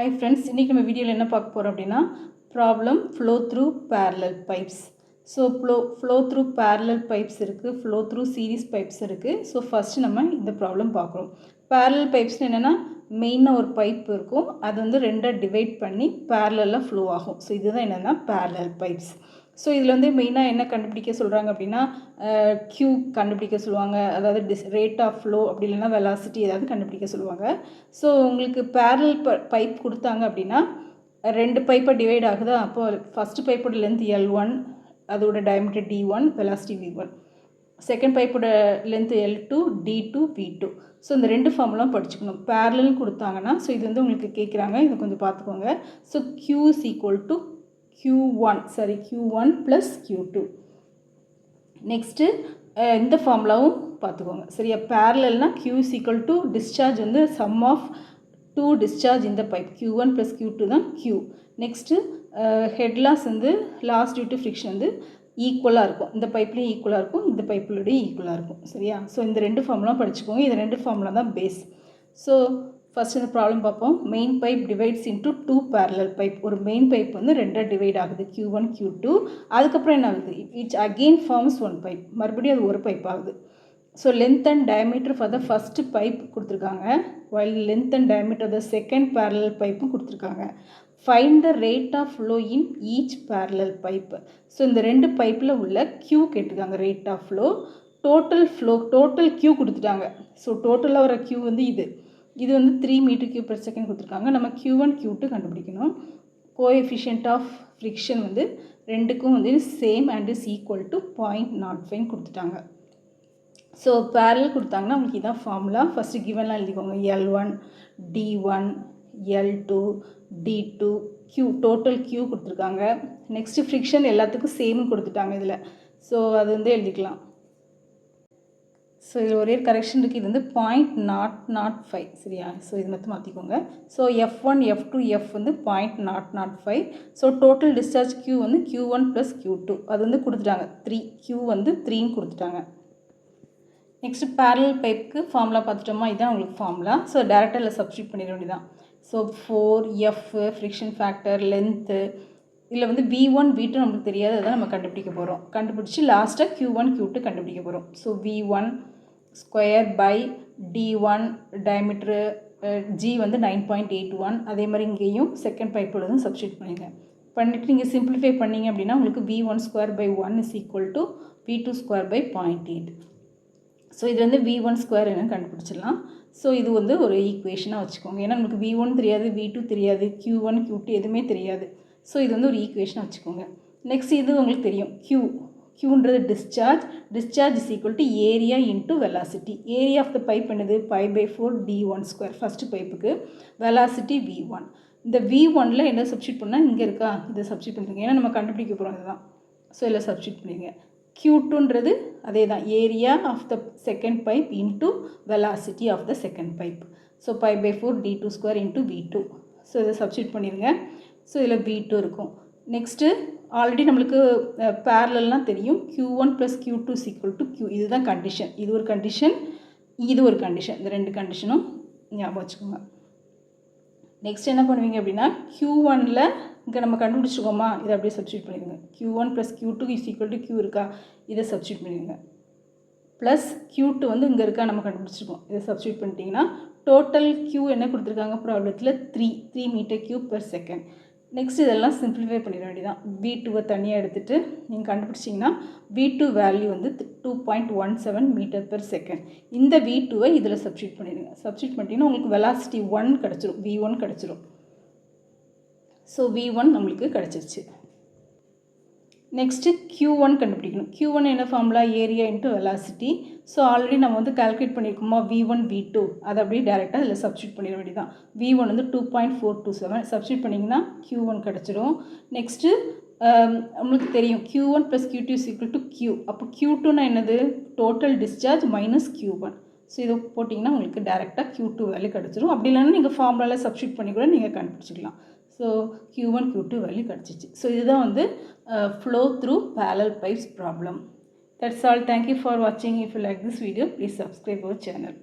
Hi friends, இன்னைக்கு நம்ம வீடியோல என்ன பார்க்க போறோம் அப்படினா problem flow through parallel pipes. So flow through parallel pipes இருக்கு, flow through series pipes இருக்கு. So first நம்ம இந்த problem பார்க்கிறோம். Parallel pipes என்னன்னா மெயினா ஒரு பைப் இருக்கும், அது வந்து ரெண்டா டிவைட் பண்ணி parallel flow ஆகும். So இதுதான் என்னன்னா parallel pipes. ஸோ இதில் வந்து மெயினாக என்ன கண்டுபிடிக்க சொல்கிறாங்க அப்படின்னா Q கண்டுபிடிக்க சொல்லுவாங்க, அதாவது ரேட் ஆஃப் ஃப்ளோ அப்படி இல்லைன்னா வெலாசிட்டி ஏதாவது கண்டுபிடிக்க சொல்லுவாங்க. ஸோ உங்களுக்கு பேரல் பைப் கொடுத்தாங்க அப்படின்னா ரெண்டு பைப்பை டிவைட் ஆகுதா, அப்போது ஃபஸ்ட்டு பைப்போட லென்த் L1, அதோட diameter D1, velocity V1. Second பைப்போட length L2, D2, V2. So இந்த ரெண்டு ஃபார்முலாம் படிச்சுக்கணும். பேரலல் கொடுத்தாங்கன்னா ஸோ இது வந்து உங்களுக்கு கேட்குறாங்க, இதை கொஞ்சம் பார்த்துக்கோங்க. So Q is equal to Q1 plus Q2. Next இந்த ஃபார்முலாவும் பார்த்துக்கோங்க சரியா. பேரலல்னா Q is equal to discharge வந்து சம் ஆஃப் டூ டிஸ்சார்ஜ் இந்த பைப் Q1 plus Q2 தான் Q. நெக்ஸ்ட்டு ஹெட் லாஸ் வந்து லாஸ் டியூ டு ஃப்ரிக்ஷன் வந்து ஈக்குவலாக இருக்கும், இந்த பைப்லேயும் ஈக்குவலாக இருக்கும், இந்த பைப்லேயும் ஈக்குவலாக இருக்கும் சரியா. ஸோ இந்த ரெண்டு ஃபார்முலா படிச்சுக்கோங்க, இந்த ரெண்டு ஃபார்முலா தான் பேஸ். ஸோ ஃபஸ்ட் இந்த ப்ராப்ளம் பார்ப்போம். Main pipe divides into two parallel pipe. ஒரு மெயின் பைப் வந்து ரெண்டாக டிவைட் ஆகுது, Q1 Q2. அதுக்கப்புறம் என்ன ஆகுது, it's again forms one pipe, மறுபடியும் அது ஒரு பைப் ஆகுது. So length and diameter for the first pipe கொடுத்துருக்காங்க, while length and diameter the second parallel பைப்பும் கொடுத்துருக்காங்க. Find the rate of flow in each parallel pipe. So இந்த ரெண்டு பைப்பில் உள்ள Q கேட்டிருக்காங்க, rate of flow. Total Q கொடுத்துட்டாங்க. So டோட்டலாக வர Q வந்து இது வந்து 3 மீட்டர் per second கொடுத்துருக்காங்க. நம்ம Q1 Q2 கண்டுபிடிக்கணும். கோஎஃபிஷியன்ட் ஆஃப் ஃப்ரிக்ஷன் வந்து ரெண்டுக்கும் வந்து same and is equal to 0.05 கொடுத்துட்டாங்க. ஸோ பேரல் கொடுத்தாங்கன்னா உங்களுக்கு இதான் ஃபார்முலா. ஃபஸ்ட்டு கிவன்லாம் எழுதிக்கோங்க, L1, D1, L2, D2, Q. Total Q கொடுத்துருக்காங்க. நெக்ஸ்ட்டு ஃப்ரிக்ஷன் எல்லாத்துக்கும் சேம் கொடுத்துட்டாங்க இதில். ஸோ அது வந்து எழுதிக்கலாம். ஸோ இதில் ஒரே கரெக்ஷன் இருக்குது, இது வந்து 0.005 சரியா. ஸோ இது மட்டும் மாற்றிக்கோங்க. ஸோ F1, F2, F வந்து 0.005. ஸோ டோட்டல் டிஸ்சார்ஜ் Q வந்து Q1 ப்ளஸ் Q2, அது வந்து கொடுத்துட்டாங்க 3. Q வந்து 3ன்னு கொடுத்துட்டாங்க. நெக்ஸ்ட்டு பேரலல் பைப்புக்கு ஃபார்முலா பார்த்துட்டோமா, இதுதான் உங்களுக்கு ஃபார்முலா. ஸோ டேரெக்டாக இல்லை சப்ஸ்டியூட் பண்ணிட வேண்டியதான். So 4F friction factor, length, இதில் வந்து V1 V2 நமக்கு தெரியாது, அதான் நம்ம கண்டுபிடிக்க போகிறோம். கண்டுபிடிச்சி லாஸ்ட்டாக Q1 Q2 கண்டுபிடிக்க போகிறோம். So V1 square by D1 diameter G வந்து 9.81. அதே மாதிரி இங்கேயும் செகண்ட் பைப்போட தான் சப்ஸ்டியூட் பண்ணிவிட்டு நீங்கள் சிம்பிளிஃபை பண்ணிங்க அப்படின்னா உங்களுக்கு V1 square by 1 is equal to V2 square by 0.8. So இது வந்து V1 ஸ்கொயர் என்னன்னு கண்டுபிடிச்சிடலாம். ஸோ இது வந்து ஒரு ஈக்குவேஷனாக வச்சுக்கோங்க, ஏன்னா நமக்கு V1 தெரியாது, V2 தெரியாது, Q1 Q2 எதுவுமே தெரியாது. ஸோ இது வந்து ஒரு ஈக்குவேஷனாக வச்சுக்கோங்க. நெக்ஸ்ட் இது உங்களுக்கு தெரியும், Qன்றது discharge is equal to area into velocity. Area of the pipe என்னது, π/4 D1 square first பைப்புக்கு, velocity V1. இந்த V1ல் என்ன சப்ஸ்டியூட் பண்ணால் இங்கே இருக்கா, இதை சப்ஸ்டியூட் பண்ணுறீங்க, ஏன்னா நம்ம கண்டுபிடிக்க போகிறோம் இதுதான். ஸோ இதில் சப்ஸ்டியூட் பண்ணிடுங்க. Q2ன்றது அதே தான், area of the second pipe into velocity of the second pipe. So π/4 D2 square into V2. So இதை சப்ஸ்டியூட் பண்ணிடுங்க. ஸோ இதில் V2 இருக்கும். நெக்ஸ்ட்டு ஆல்ரெடி நம்மளுக்கு பேரலல்னால் தெரியும், Q1 plus Q2 is equal to Q. இதுதான் கண்டிஷன், இது ஒரு கண்டிஷன், இது ஒரு கண்டிஷன், இந்த ரெண்டு கண்டிஷனும் ஞாபகம் வச்சுக்கோங்க. நெக்ஸ்ட் என்ன பண்ணுவீங்க அப்படின்னா, Q1ல் இங்கே நம்ம கண்டுபிடிச்சிக்கோமா, இதை அப்படியே சப்ஸ்டியூட் பண்ணிடுங்க. Q1 plus Q2 is equal to Q இருக்கா, இதை சப்ஸ்டியூட் பண்ணிடுங்க. ப்ளஸ் Q2 வந்து இங்கே இருக்கா நம்ம கண்டுபிடிச்சிருக்கோம், இதை சப்ஸ்டியூட் பண்ணிட்டீங்கன்னா டோட்டல் Q என்ன கொடுத்துருக்காங்க ப்ராப்ளத்தில் 3 metre cube per second. Next இதெல்லாம் சிம்பிளிஃபை பண்ணிட வேண்டியதான். V2வை தனியாக எடுத்துகிட்டு நீங்கள் கண்டுபிடிச்சிங்கன்னா V2 வேல்யூ வந்து 2.17 மீட்டர் பெர் செகண்ட். இந்த V2வை இதில் சப்ஸ்டியூட் பண்ணிடுங்க. சப்ஸ்டியூட் பண்ணிட்டீங்கன்னா உங்களுக்கு வெலாசிட்டி 1 கிடச்சிரும், V1 கிடச்சிரும். ஸோ V1 நம்மளுக்கு கிடச்சிருச்சு. நெக்ஸ்ட்டு Q1 கண்டுபிடிக்கணும். Q1 என்ன formula, area into velocity. So already நம்ம வந்து கால்குலேட் பண்ணியிருக்கோமா V1 V2, அதை அப்படியே டேரெக்டாக இதில் சப்ஸ்டியூட் பண்ணிட வேண்டியதான். V1 வந்து 2.427 சப்ஸ்டியூட் பண்ணிங்கன்னா Q1 கிடச்சிரும். நெக்ஸ்ட்டு நம்மளுக்கு தெரியும் Q1 plus Q2 is equal to Q. அப்போ Q2னா என்னது, total discharge minus Q1. So இதை போட்டிங்கன்னா உங்களுக்கு டேரெக்டாக Q2 வேல்யூ கிடச்சிரும். அப்படி இல்லைன்னா நீங்கள் ஃபார்முலாவில் சப்ஸ்டியூட் பண்ணி கூட நீங்கள் கண்டுபிடிச்சிக்கலாம். ஸோ Q1 Q2 வேல்யூ கிடச்சிச்சு. ஸோ இதுதான் வந்து flow through parallel pipes problem. That's all. Thank you for watching. If you like this video, please subscribe our channel.